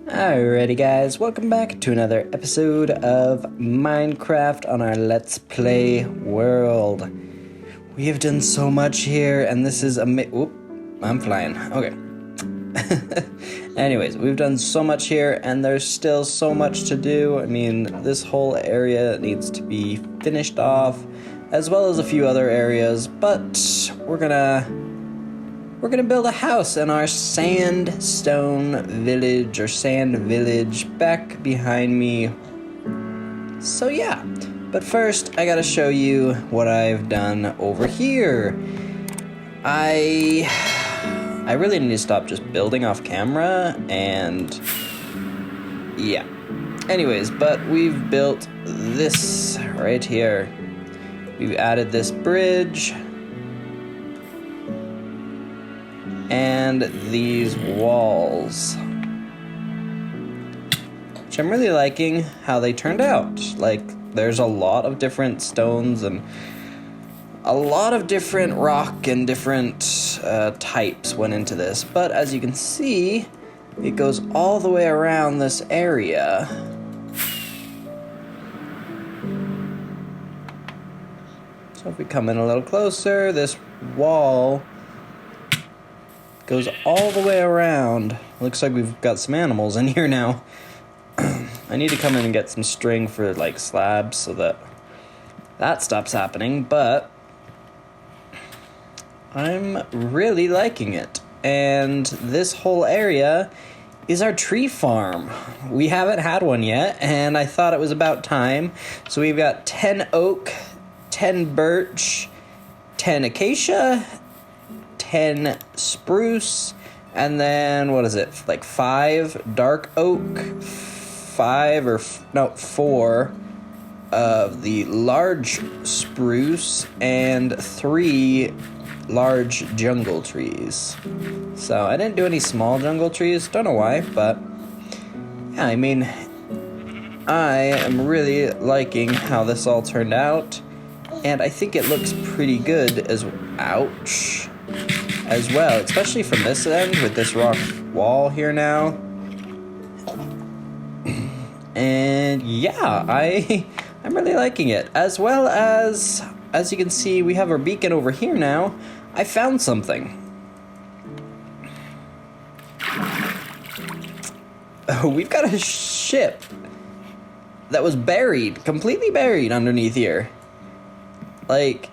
Alrighty guys, welcome back to another episode of Minecraft on our Let's Play world. We have done so much here, and this is Oop, I'm flying. Okay. Anyways, we've done so much here, and there's still so much to do. I mean, this whole area needs to be finished off, as well as a few other areas, but we're gonna build a house in our sandstone village, or sand village, back behind me. So yeah, but first I gotta show you what I've done over here. I really need to stop just building off camera, and yeah. Anyways, but we've built this right here. We've added this bridge and these walls, which I'm really liking how they turned out. Like, there's a lot of different stones and a lot of different rock and different types went into this, but as you can see, it goes all the way around this area. So if we come in a little closer, this wall goes all the way around. Looks like we've got some animals in here now. I need to come in and get some string for like slabs so that stops happening, but I'm really liking it. And this whole area is our tree farm. We haven't had one yet, and I thought it was about time. So we've got 10 oak, 10 birch, 10 acacia, 10 spruce, and then what is it, like 5 dark oak, 4 of the large spruce, and 3 large jungle trees. So I didn't do any small jungle trees, don't know why, but yeah, I mean, I am really liking how this all turned out, and I think it looks pretty good as well, especially from this end with this rock wall here now. And yeah, I'm really liking it. As well as you can see, we have our beacon over here now. I found something. Oh, we've got a ship that was buried, completely buried underneath here. Like,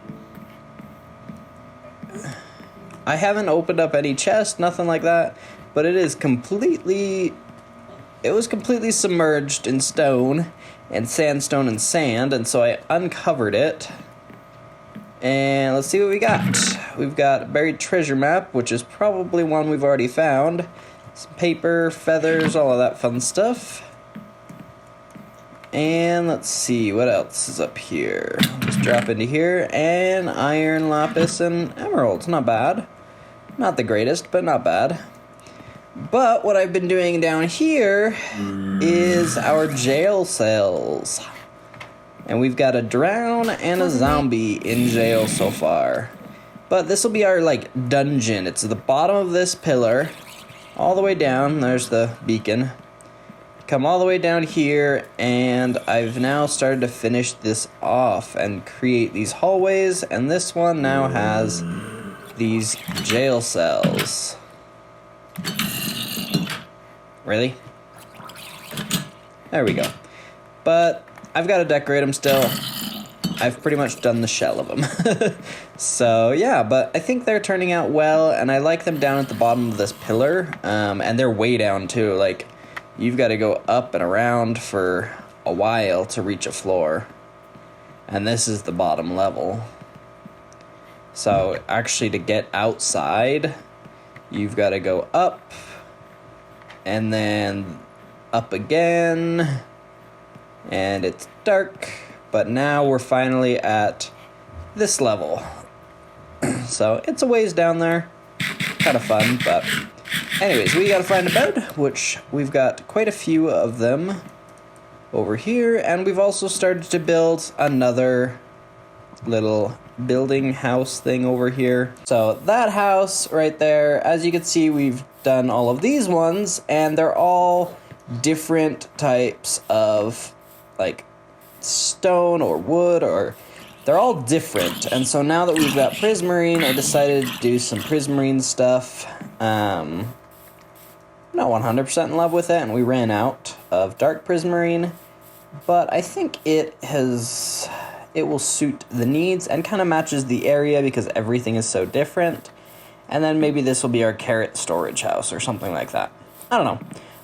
I haven't opened up any chest, nothing like that, but it was completely submerged in stone and sandstone and sand, and so I uncovered it. And let's see what we got. We've got a buried treasure map, which is probably one we've already found. Some paper, feathers, all of that fun stuff. And let's see, what else is up here? Just drop into here, and iron, lapis, and emeralds. Not bad. Not the greatest, but not bad. But what I've been doing down here is our jail cells. And we've got a drown and a zombie in jail so far. But this will be our, like, dungeon. It's at the bottom of this pillar, all the way down. There's the beacon. Come all the way down here, and I've now started to finish this off and create these hallways, and this one now has these jail cells. Really? There we go. But I've got to decorate them still. I've pretty much done the shell of them. So yeah, but I think they're turning out well, and I like them down at the bottom of this pillar, and they're way down too. Like, you've got to go up and around for a while to reach a floor, and this is the bottom level. So actually, to get outside, you've got to go up and then up again, and it's dark, but now we're finally at this level. So it's a ways down there, kind of fun, but anyways, we gotta find a bed, which we've got quite a few of them over here, and we've also started to build another little building house thing over here. So that house right there, as you can see, we've done all of these ones, and they're all different types of like stone or wood, or they're all different. And so now that we've got prismarine, I decided to do some prismarine stuff. Not 100% in love with it, and we ran out of dark prismarine, but I think it will suit the needs and kind of matches the area because everything is so different. And then maybe this will be our carrot storage house or something like that. I don't know.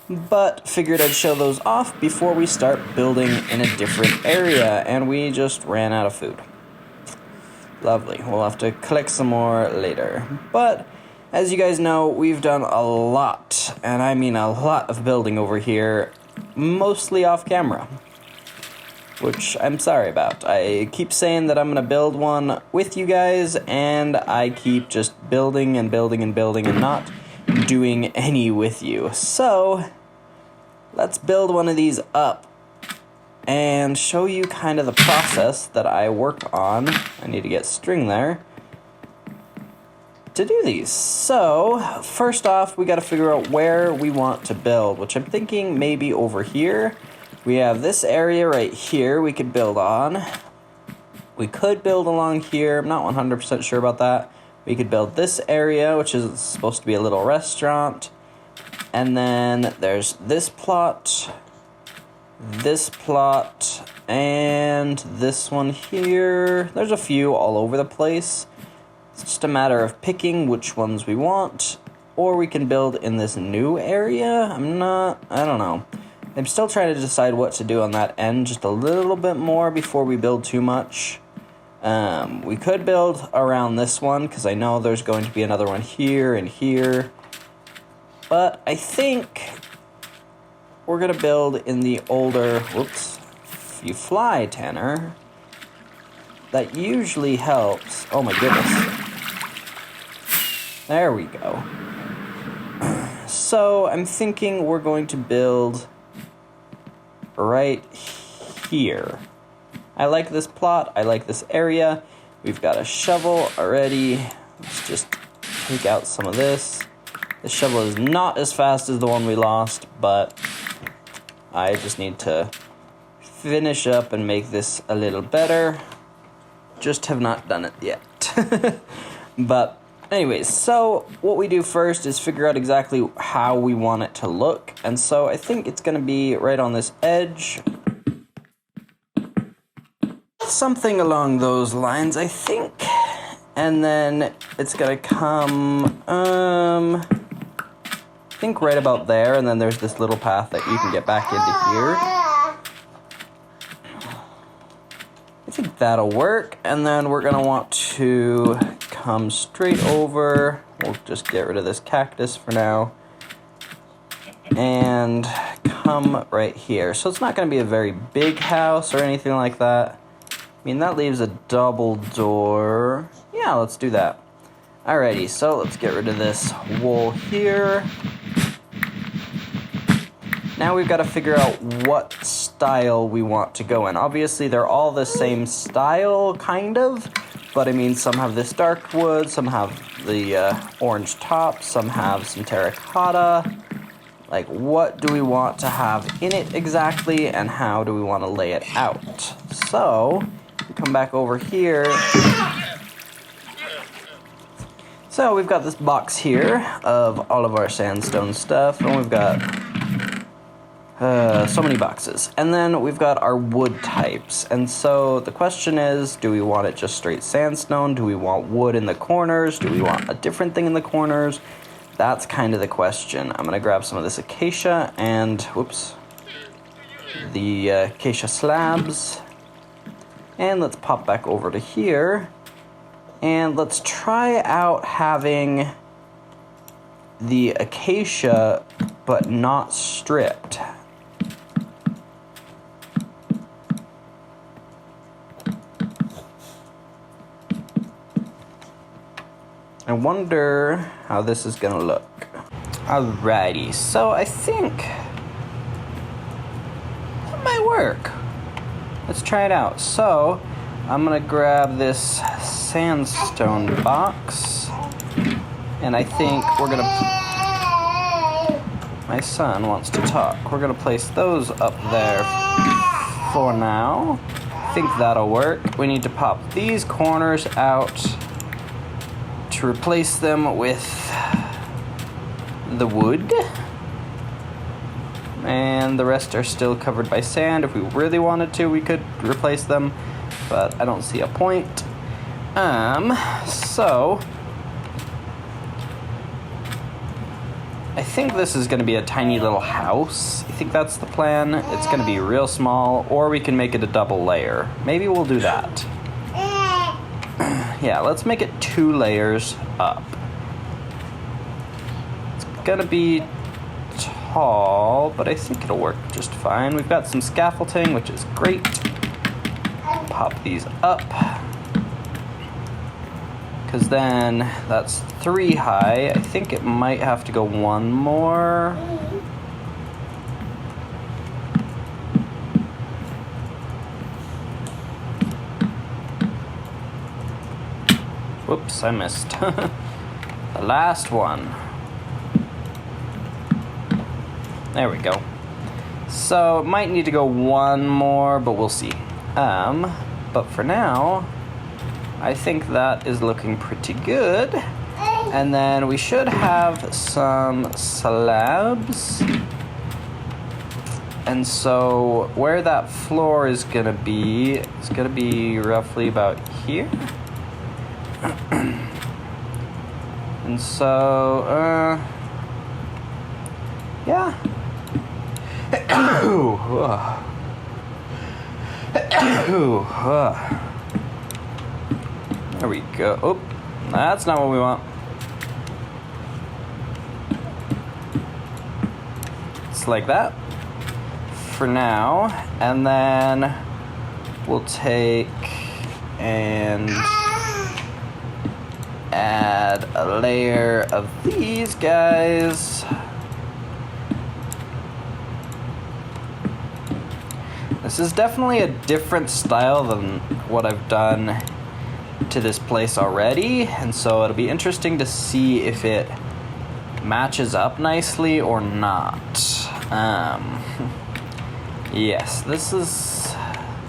But figured I'd show those off before we start building in a different area, and we just ran out of food. Lovely. We'll have to collect some more later. But as you guys know, we've done a lot, and I mean a lot of building over here, mostly off camera, which I'm sorry about. I keep saying that I'm going to build one with you guys, and I keep just building and building and building and not doing any with you. So let's build one of these up and show you kind of the process that I work on. I need to get string there to do these. So first off, we got to figure out where we want to build, which I'm thinking maybe over here. We have this area right here we could build on. We could build along here. I'm not 100% sure about that. We could build this area, which is supposed to be a little restaurant. And then there's this plot, and this one here. There's a few all over the place. It's just a matter of picking which ones we want. Or we can build in this new area. I don't know. I'm still trying to decide what to do on that end just a little bit more before we build too much. We could build around this one because I know there's going to be another one here and here. But I think we're going to build in the older... Whoops. If you fly, Tanner. That usually helps. Oh my goodness. There we go. So I'm thinking we're going to build right here. I like this plot. I like this area. We've got a shovel already. Let's just take out some of this. The shovel is not as fast as the one we lost, but I just need to finish up and make this a little better. Just have not done it yet. But anyways, so what we do first is figure out exactly how we want it to look. And so I think it's going to be right on this edge. Something along those lines, I think. And then it's going to come, I think right about there. And then there's this little path that you can get back into here. I think that'll work. And then we're going to want to come straight over. We'll just get rid of this cactus for now. And come right here. So it's not going to be a very big house or anything like that. I mean, that leaves a double door. Yeah, let's do that. Alrighty, so let's get rid of this wool here. Now we've got to figure out what style we want to go in. Obviously, they're all the same style, kind of. But I mean, some have this dark wood, some have the orange top, some have some terracotta. Like, what do we want to have in it exactly, and how do we want to lay it out? So, we come back over here. So, we've got this box here of all of our sandstone stuff, and we've got so many boxes. And then we've got our wood types. And so the question is, do we want it just straight sandstone? Do we want wood in the corners? Do we want a different thing in the corners? That's kind of the question. I'm going to grab some of this acacia and, whoops, the acacia slabs. And let's pop back over to here. And let's try out having the acacia, but not stripped. I wonder how this is gonna look. Alrighty, so I think that might work. Let's try it out. So I'm gonna grab this sandstone box, and I think we're gonna... my son wants to talk. We're gonna place those up there for now. I think that'll work. We need to pop these corners out to replace them with the wood. And the rest are still covered by sand. If we really wanted to, we could replace them, but I don't see a point. So I think this is gonna be a tiny little house. I think that's the plan. It's gonna be real small, or we can make it a double layer. Maybe we'll do that. Yeah, let's make it 2 layers up. It's gonna be tall, but I think it'll work just fine. We've got some scaffolding, which is great. Pop these up, because then that's 3 high. I think it might have to go 1 more. Whoops, I missed. The last one. There we go. So it might need to go 1 more, but we'll see. But for now, I think that is looking pretty good. And then we should have some slabs. And so where that floor is gonna be, it's gonna be roughly about here. And so, yeah. There we go. Oh, that's not what we want. It's like that for now, and then we'll take and add a layer of these guys. This is definitely a different style than what I've done to this place already, and so it'll be interesting to see if it matches up nicely or not. Yes,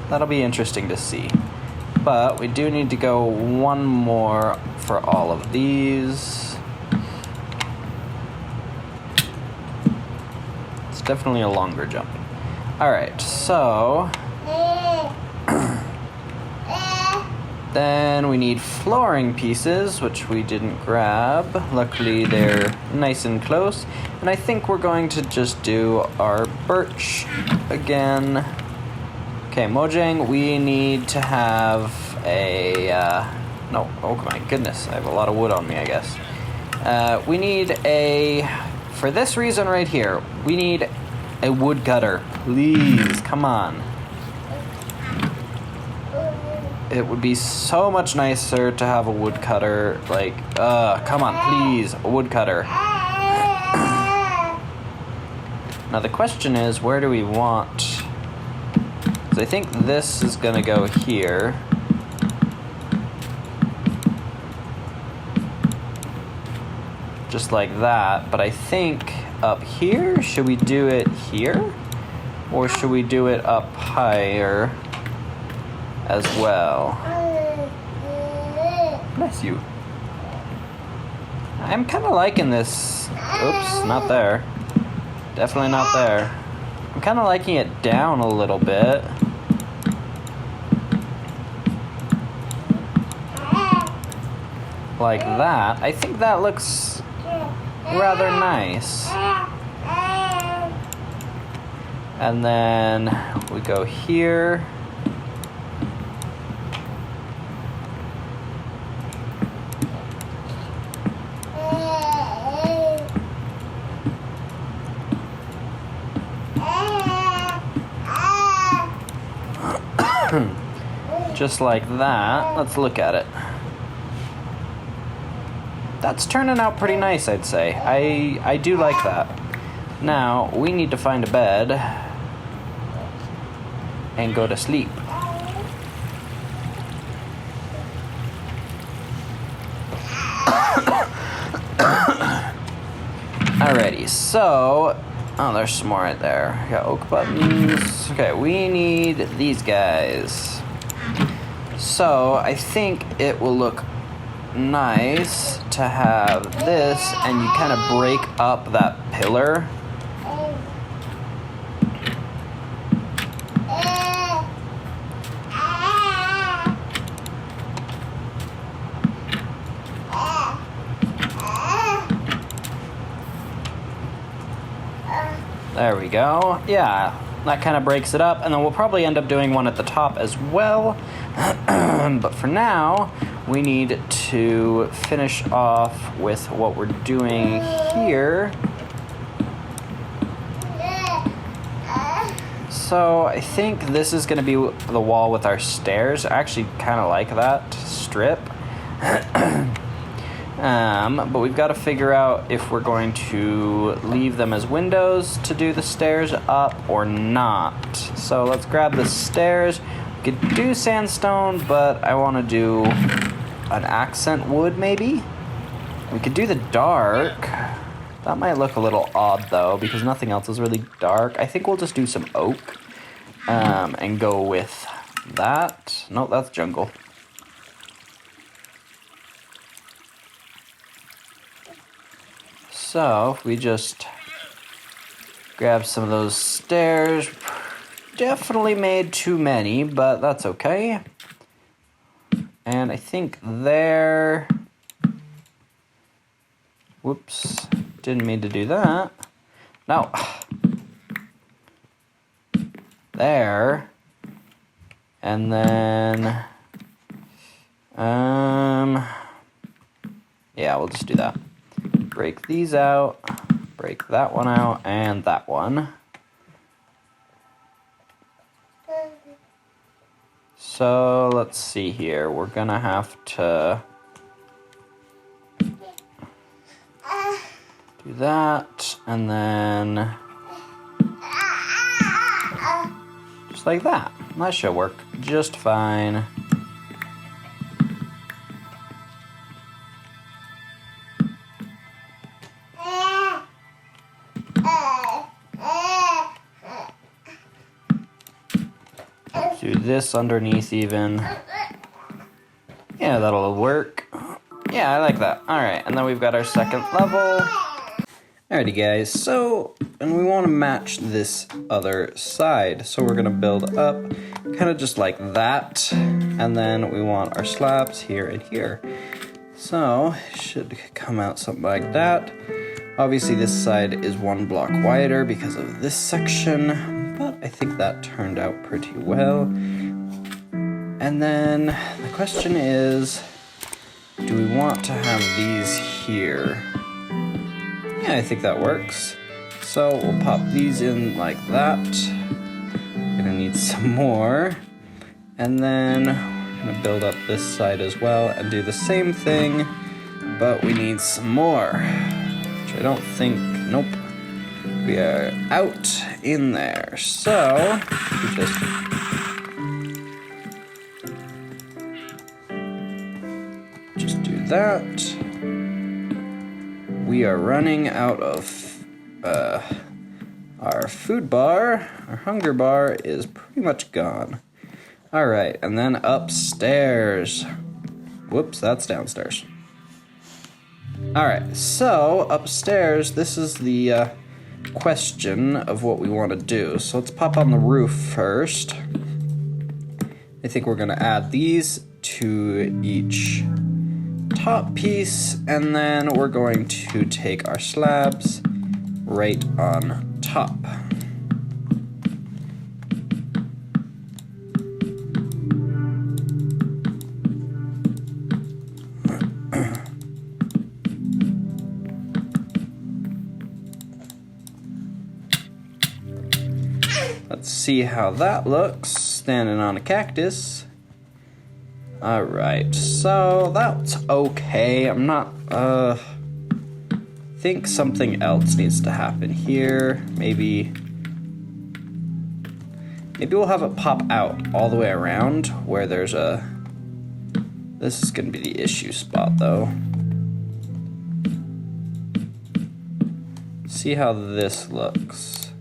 that'll be interesting to see. But we do need to go 1 more for all of these. It's definitely a longer jump. Alright, so then we need flooring pieces, which we didn't grab. Luckily, they're nice and close. And I think we're going to just do our birch again. Okay, Mojang, we need to have a... no, oh my goodness, I have a lot of wood on me, I guess. We need a... For this reason right here, we need a woodcutter. Please, come on. It would be so much nicer to have a woodcutter. Like, come on, please, a woodcutter. Now the question is, where do we want... I think this is gonna go here. Just like that, but I think up here, should we do it here? Or should we do it up higher as well? Bless you. I'm kind of liking this. Oops, not there. Definitely not there. I'm kind of liking it down a little bit. Like that. I think that looks rather nice. And then we go here. Just like that. Let's look at it. That's turning out pretty nice, I'd say. I do like that. Now, we need to find a bed and go to sleep. Alrighty, so Oh, there's some more right there. We got oak buttons. Okay, we need these guys. So, I think it will look nice to have this, and you kind of break up that pillar. There we go. Yeah, that kind of breaks it up, and then we'll probably end up doing one at the top as well. But for now, we need to finish off with what we're doing here. So I think this is going to be the wall with our stairs. I actually kind of like that strip. But we've got to figure out if we're going to leave them as windows to do the stairs up or not. So let's grab the stairs. We could do sandstone, but I want to do an accent wood maybe. We could do the dark. That might look a little odd though, because nothing else is really dark. I think we'll just do some oak and go with that. No, that's jungle. So, if we just grab some of those stairs, definitely made too many, but that's okay. And I think there... Whoops, didn't mean to do that. No. There. And then... Yeah, we'll just do that. Break these out, break that one out, and that one. So let's see here. We're gonna have to do that, and then just like that. That should work just fine. Do this underneath even. Yeah, that'll work. Yeah, I like that. Alright, and then we've got our second level. Alrighty guys, so, and we want to match this other side. So we're going to build up kind of just like that. And then we want our slabs here and here. So, it should come out something like that. Obviously this side is one block wider because of this section. But I think that turned out pretty well. And then the question is, do we want to have these here? Yeah, I think that works. So we'll pop these in like that. We're gonna need some more. And then we're gonna build up this side as well and do the same thing, but we need some more, which I don't think, nope. We are out in there, so we just do that. We are running out of our food bar. Our hunger bar is pretty much gone. All right, and then upstairs. Whoops, that's downstairs. All right, so upstairs, this is the question of what we want to do. So let's pop on the roof first. I think we're going to add these to each top piece, and then we're going to take our slabs right on top. Let's see how that looks, standing on a cactus. Alright, so that's okay. I'm not, think something else needs to happen here. Maybe we'll have it pop out all the way around where there's a... This is gonna be the issue spot though. see how this looks.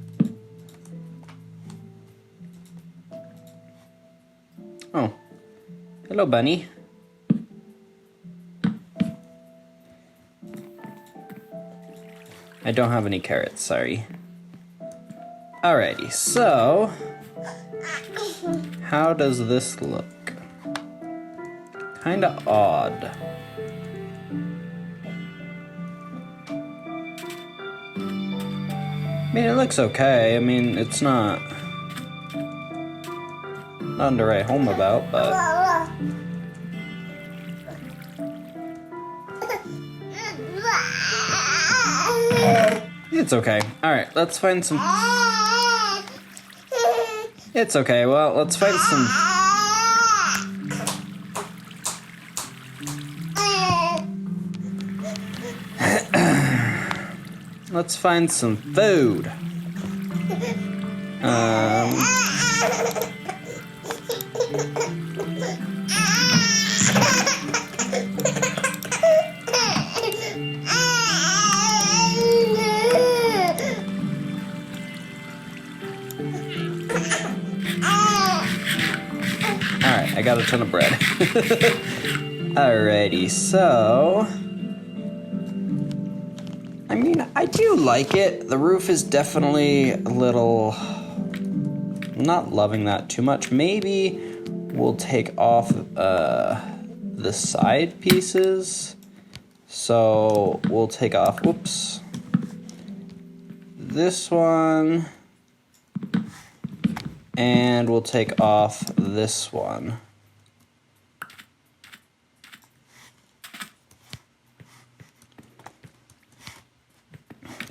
Oh, hello, bunny. I don't have any carrots, sorry. Alrighty, so how does this look? Kinda odd. I mean, it looks okay. I mean, it's not nothing to write home about, but it's okay. Alright, let's find some... It's okay, well, let's find some... Let's find some food. Alright, I got a ton of bread. Alrighty, so... I mean, I do like it. The roof is definitely a little... I'm not loving that too much. Maybe we'll take off the side pieces. So we'll take off, whoops, this one. And we'll take off this one.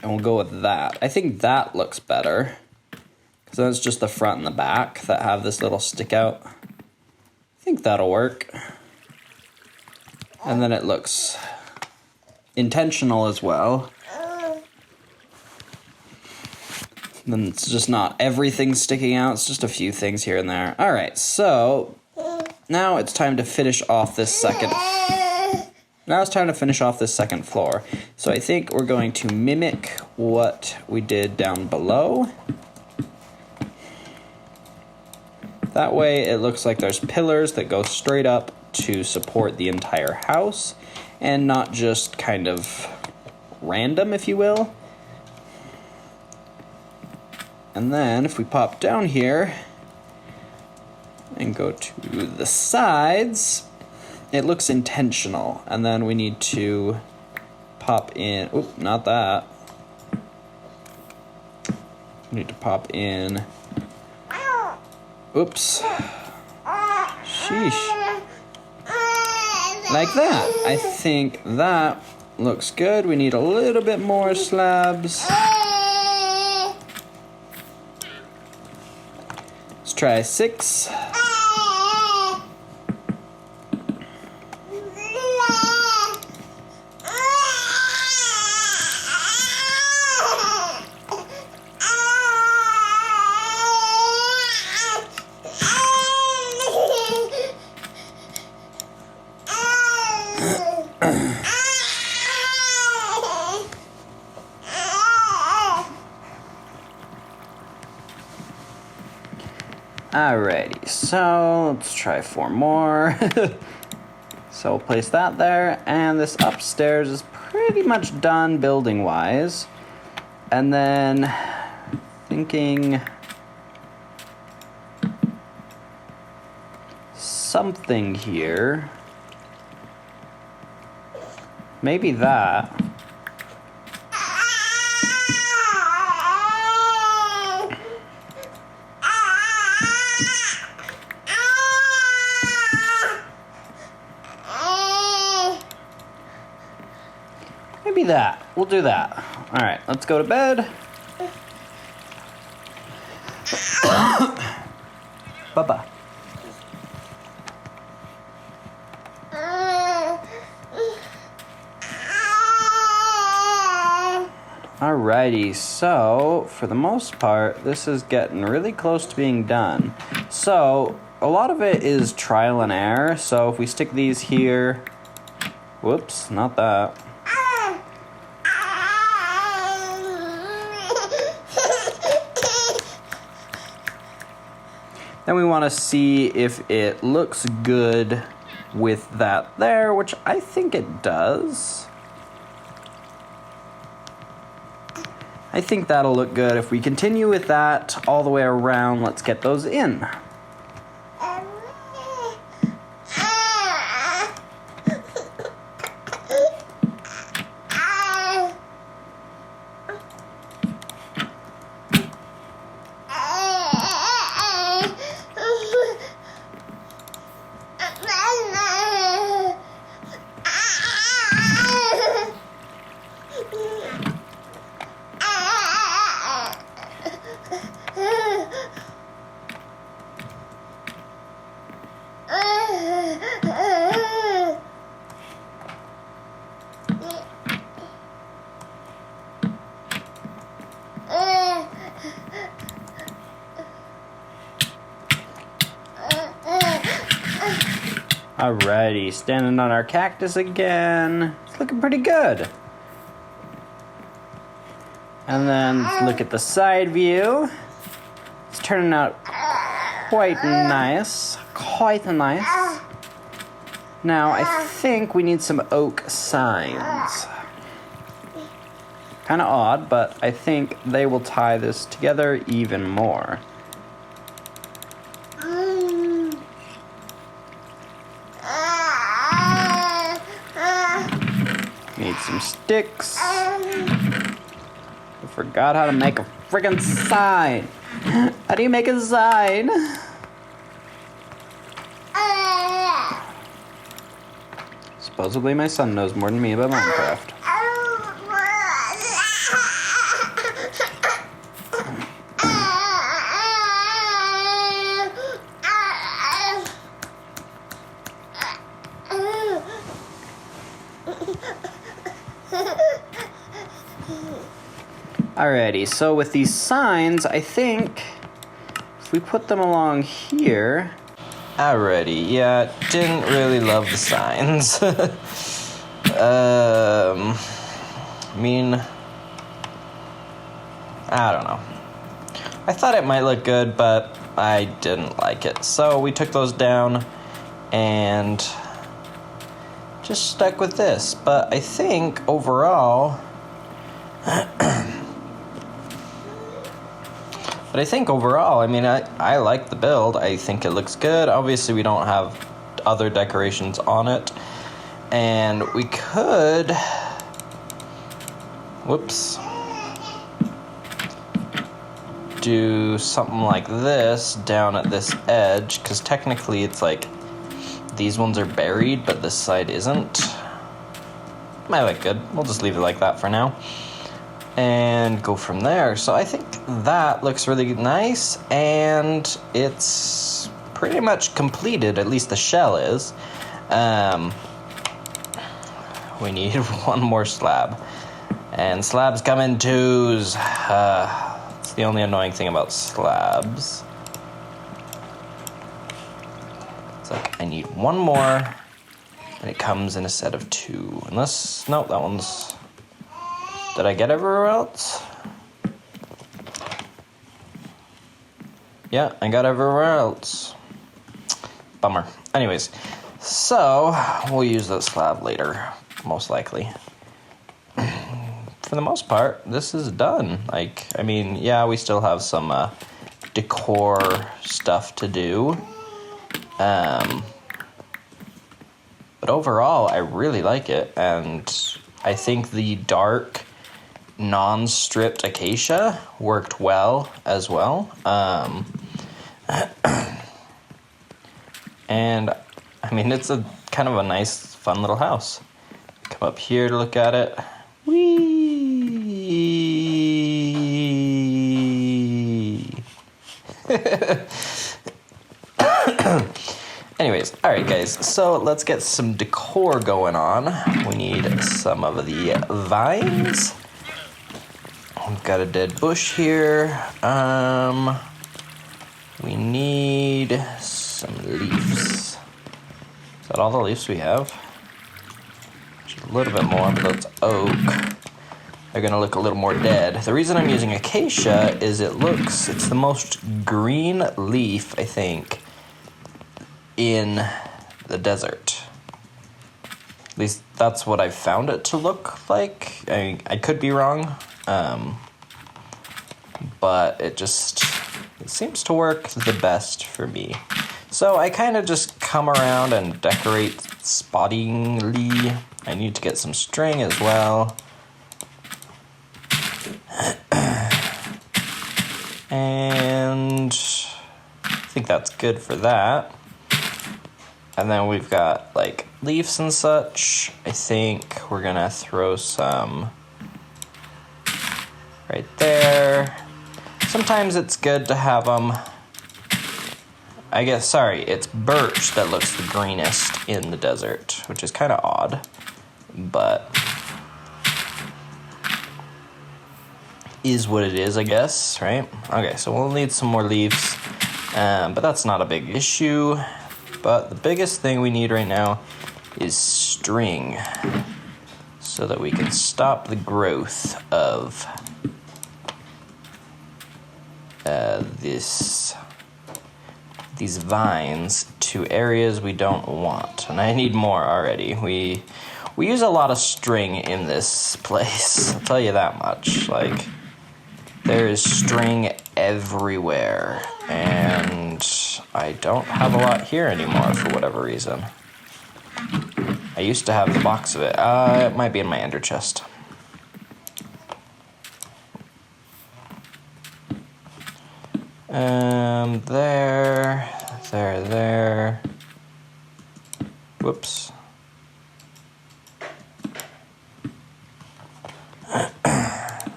And we'll go with that. I think that looks better. Because then it's just the front and the back that have this little stick out. I think that'll work. And then it looks intentional as well. Then it's just not everything sticking out. It's just a few things here and there. All right, so now it's time to finish off this second. Now it's time to finish off this second floor. So I think we're going to mimic what we did down below. That way it looks like there's pillars that go straight up to support the entire house and not just kind of random, if you will. And then if we pop down here and go to the sides, it looks intentional. And then we need to pop in, oop, not that. We need to pop in, oops, sheesh, like that. I think that looks good. We need a little bit more slabs. Let's try 6. Alrighty, so let's try 4 more. So we'll place that there, and this upstairs is pretty much done building-wise. And then thinking something here. Maybe that. Maybe that. We'll do that. All right, let's go to bed. Bye-bye. Alrighty, so for the most part, this is getting really close to being done. So a lot of it is trial and error. So if we stick these here, whoops, not that. Then we want to see if it looks good with that there, which I think it does. I think that'll look good. If we continue with that all the way around, let's get those in. Alrighty, standing on our cactus again. It's looking pretty good. And then look at the side view. It's turning out quite nice. Quite nice. Now, I think we need some oak signs. Kind of odd, but I think they will tie this together even more. Need some sticks. I forgot how to make a friggin' sign. How do you make a sign? Supposedly my son knows more than me about Minecraft. Alrighty, so with these signs, I think if we put them along here... Alrighty, yeah, didn't really love the signs. I mean, I don't know. I thought it might look good, but I didn't like it. So we took those down and just stuck with this. But I think overall... I mean, I like the build. I think it looks good. Obviously, we don't have other decorations on it. And we could... Whoops. Do something like this down at this edge. Because technically, it's like... These ones are buried, but this side isn't. Might look good. We'll just leave it like that for now. And go from there. So I think that looks really nice, and it's pretty much completed, at least the shell is. We need one more slab. And slabs come in twos. It's the only annoying thing about slabs. It's like, I need one more, and it comes in a set of two. Unless, no, that one's... Did I get everywhere else? Yeah, I got everywhere else. Bummer. Anyways, so we'll use that slab later, most likely. For the most part, this is done. Like, I mean, yeah, we still have some decor stuff to do. But overall, I really like it, and I think the dark non-stripped acacia worked well as well. And I mean, it's a kind of a nice, fun little house. Come up here to look at it. Whee! Anyways, alright guys, so let's get some decor going on. We need some of the vines. We've got a dead bush here. We need some leaves. Is that all the leaves we have? Just a little bit more, but that's oak. they're gonna look a little more dead. The reason I'm using acacia is it's the most green leaf, I think, in the desert. At least that's what I've found it to look like. I could be wrong, but it seems to work the best for me. So I kind of just come around and decorate spottingly. I need to get some string as well. And I think that's good for that. And then we've got like leaves and such. I think we're gonna throw some right there. Sometimes it's good to have them, it's birch that looks the greenest in the desert, which is kind of odd, but is what it is, I guess, right? Okay, so we'll need some more leaves, but that's not a big issue. But the biggest thing we need right now is string so that we can stop the growth of these vines to areas we don't want. And I need more already. We use a lot of string in this place, I'll tell you that much. Like, there is string everywhere, and I don't have a lot here anymore for whatever reason. I used to have the box of it. It might be in my ender chest. There. Whoops.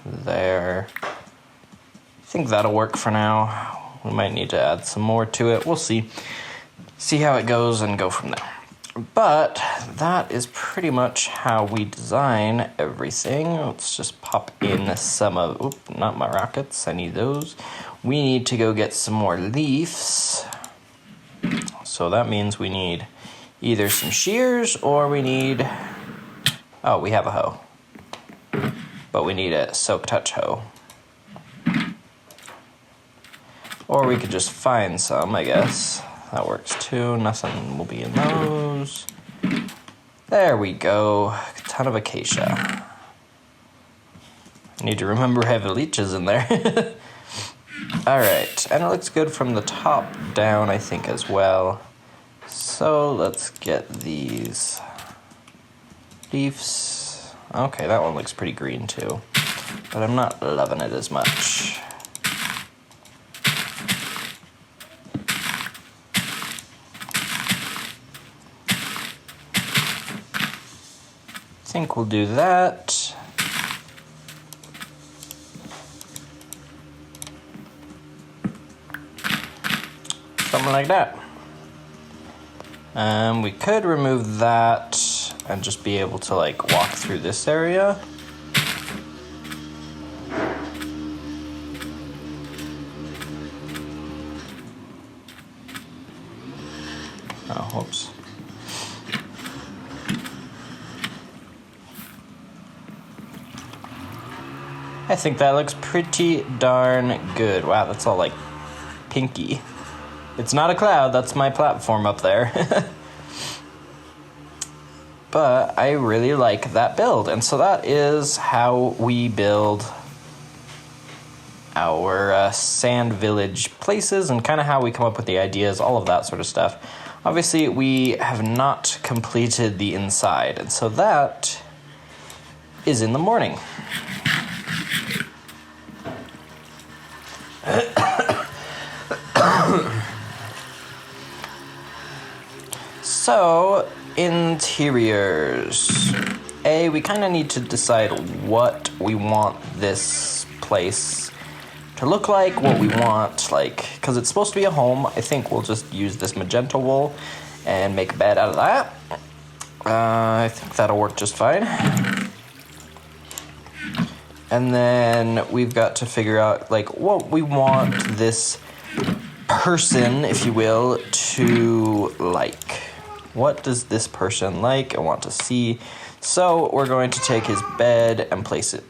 There. I think that'll work for now. We might need to add some more to it. We'll see. See how it goes and go from there. But that is pretty much how we design everything. Let's just pop in some of... Oop, not my rockets. I need those. We need to go get some more leaves. So that means we need either some shears or we need... Oh, we have a hoe. But we need a soak touch hoe. Or we could just find some, I guess. That works too. Nothing will be in those. There we go. A ton of acacia. I need to remember I have leeches in there. Alright, and it looks good from the top down, I think, as well. So let's get these leaves. Okay, that one looks pretty green too, but I'm not loving it as much. I think we'll do that. Something like that. We could remove that and just be able to like walk through this area. Oh, whoops. I think that looks pretty darn good. Wow, that's all like pinky. It's not a cloud, that's my platform up there. But I really like that build. And so that is how we build our sand village places and kind of how we come up with the ideas, all of that sort of stuff. Obviously, we have not completed the inside. And so that is in the morning. So, interiors. We kind of need to decide what we want this place to look like, what we want, like, because it's supposed to be a home. I think we'll just use this magenta wool and make a bed out of that. I think that'll work just fine. And then we've got to figure out, like, what we want this person, if you will, to like. What does this person like and want to see? So we're going to take his bed and place it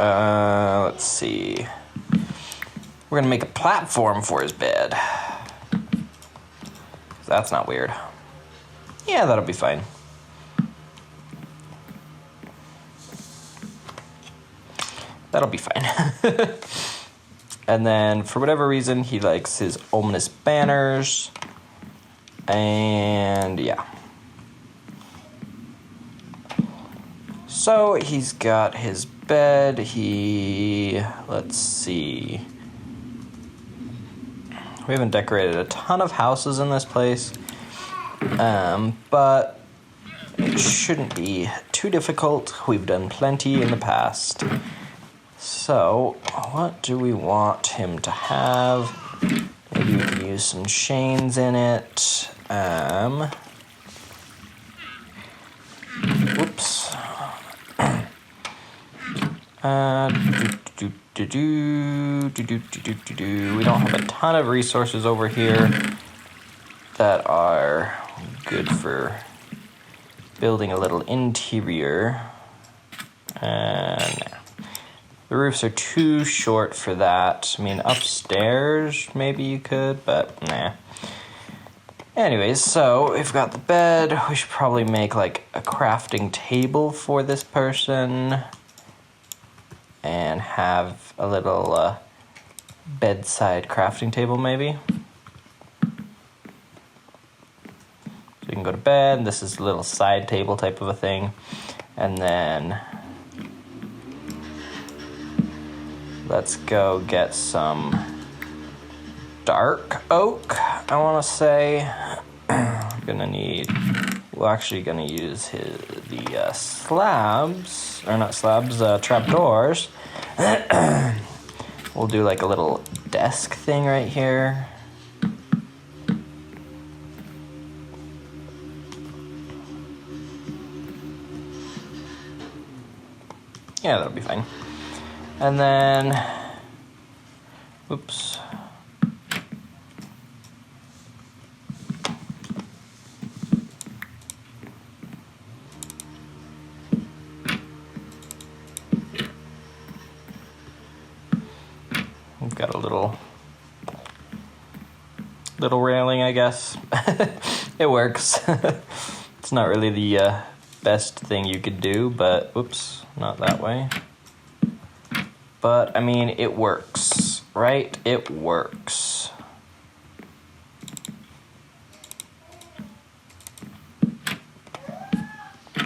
Let's see. We're gonna make a platform for his bed. That's not weird. Yeah, that'll be fine. That'll be fine. And then, for whatever reason, he likes his ominous banners. And yeah. So, he's got his bed. Let's see. We haven't decorated a ton of houses in this place. But it shouldn't be too difficult. We've done plenty in the past. So, what do we want him to have? Maybe we can use some chains in it. Whoops. We don't have a ton of resources over here that are good for building a little interior. The roofs are too short for that. I mean, upstairs, maybe you could, but nah. Anyways, so we've got the bed. We should probably make like a crafting table for this person and have a little bedside crafting table, maybe. So you can go to bed. This is a little side table type of a thing. And then let's go get some dark oak, I want to say. We're actually gonna use the slabs, or not slabs, trapdoors. We'll do like a little desk thing right here. Yeah, that'll be fine. And then, whoops. We've got a little railing, I guess. It works. It's not really the best thing you could do, but whoops, not that way. But I mean, it works, right? It works.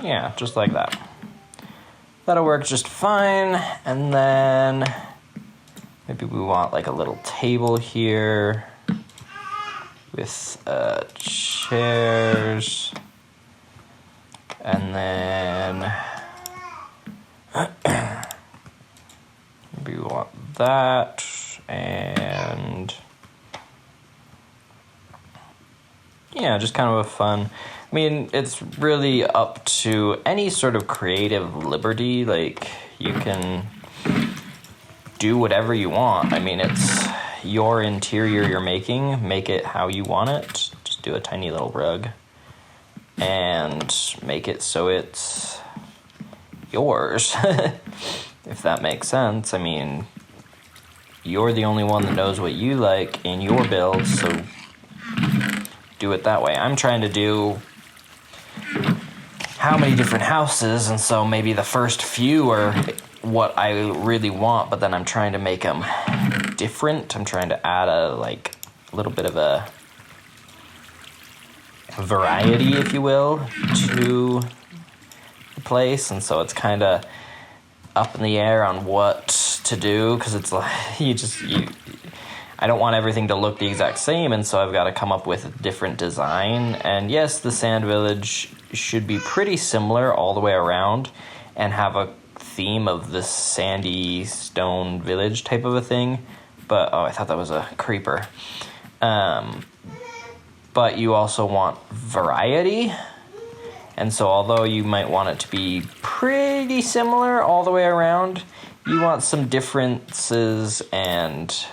Yeah, just like that. That'll work just fine. And then maybe we want like a little table here with chairs. And then maybe we want that. And yeah, just kind of a fun. I mean, it's really up to any sort of creative liberty. Like, you can do whatever you want. I mean, it's your interior you're making. Make it how you want it. Just do a tiny little rug and make it so it's yours. If that makes sense. I mean, you're the only one that knows what you like in your build, so do it that way. I'm trying to do how many different houses, and so maybe the first few are what I really want, but then I'm trying to make them different. I'm trying to add a little bit of a variety, if you will, to the place, and so it's kind of up in the air on what to do, because it's like I don't want everything to look the exact same, and so I've got to come up with a different design. And yes, the sand village should be pretty similar all the way around and have a theme of this sandy stone village type of a thing. But, oh, I thought that was a creeper. But you also want variety. And so although you might want it to be pretty similar all the way around, you want some differences and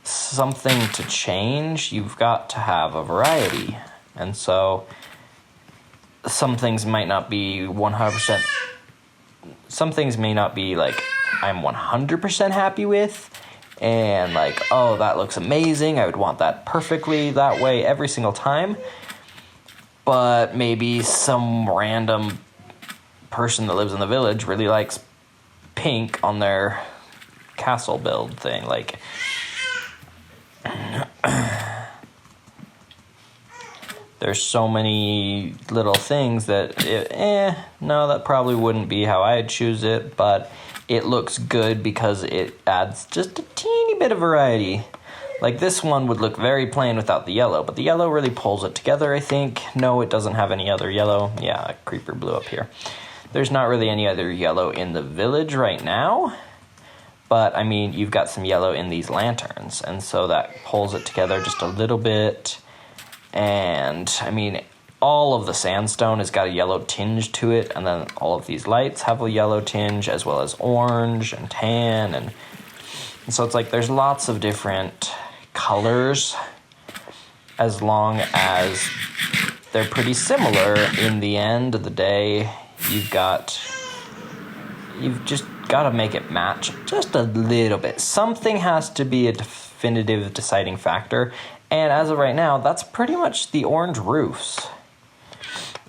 something to change. You've got to have a variety. And so some things might not be 100% some things may not be like I'm 100% happy with, and like, oh, that looks amazing, I would want that perfectly that way every single time. But maybe some random person that lives in the village really likes pink on their castle build thing. Like, there's so many little things that, no, that probably wouldn't be how I'd choose it, but it looks good because it adds just a teeny bit of variety. Like, this one would look very plain without the yellow, but the yellow really pulls it together, I think. No, it doesn't have any other yellow. Yeah, a creeper blew up here. There's not really any other yellow in the village right now. But, I mean, you've got some yellow in these lanterns, and so that pulls it together just a little bit. And, I mean, all of the sandstone has got a yellow tinge to it, and then all of these lights have a yellow tinge, as well as orange and tan. And so it's like there's lots of different colors, as long as they're pretty similar. In the end of the day, you've just got to make it match just a little bit. Something has to be a definitive deciding factor, and as of right now, that's pretty much the orange roofs.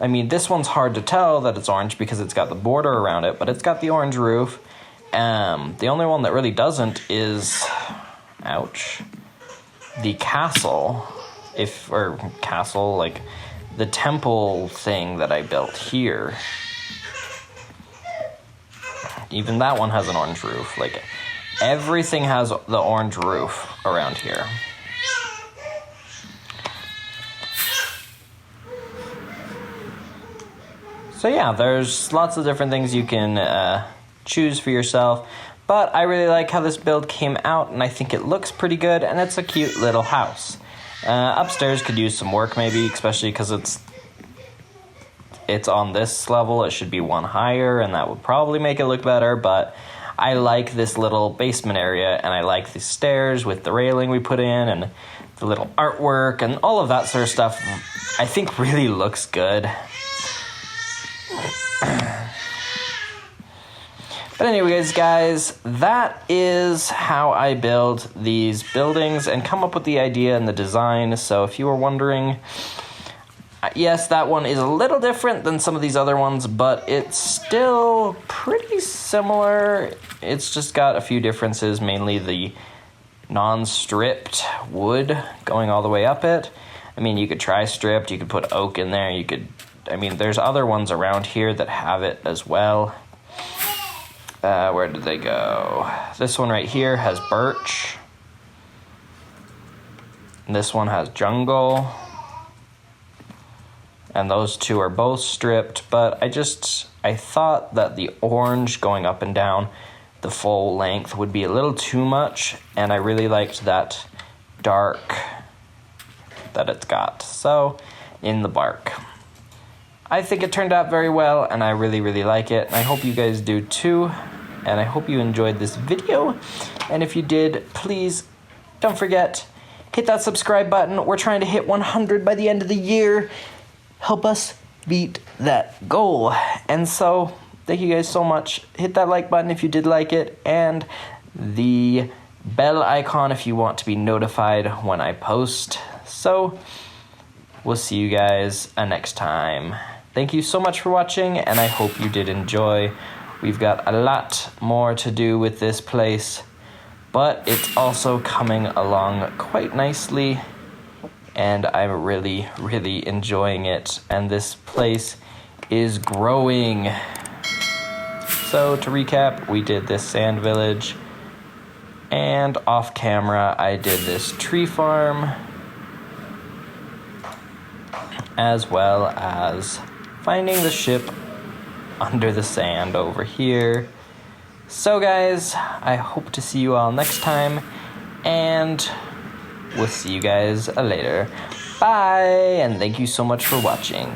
I mean, this one's hard to tell that it's orange because it's got the border around it, but it's got the orange roof. The only one that really doesn't is, ouch, the castle, like the temple thing that I built here. Even that one has an orange roof. Like, everything has the orange roof around here. So yeah, there's lots of different things you can choose for yourself. But I really like how this build came out, and I think it looks pretty good, and it's a cute little house. Upstairs could use some work maybe, especially because it's on this level. It should be one higher, and that would probably make it look better, but I like this little basement area, and I like the stairs with the railing we put in, and the little artwork, and all of that sort of stuff I think really looks good. But anyways, guys, that is how I build these buildings and come up with the idea and the design. So if you were wondering, yes, that one is a little different than some of these other ones, but it's still pretty similar. It's just got a few differences, mainly the non-stripped wood going all the way up it. I mean, you could try stripped, you could put oak in there, there's other ones around here that have it as well. Where did they go? This one right here has birch. And this one has jungle. And those two are both stripped, but I thought that the orange going up and down the full length would be a little too much, and I really liked that dark that it's got, so in the bark. I think it turned out very well, and I really, really like it. I hope you guys do too, and I hope you enjoyed this video. And if you did, please don't forget, hit that subscribe button. We're trying to hit 100 by the end of the year. Help us beat that goal. And so, thank you guys so much. Hit that like button if you did like it, and the bell icon if you want to be notified when I post. So, we'll see you guys next time. Thank you so much for watching, and I hope you did enjoy. We've got a lot more to do with this place, but it's also coming along quite nicely, and I'm really, really enjoying it, and this place is growing. So to recap, we did this sand village, and off camera I did this tree farm, as well as finding the ship under the sand over here. So guys, I hope to see you all next time, and we'll see you guys later. Bye, and thank you so much for watching.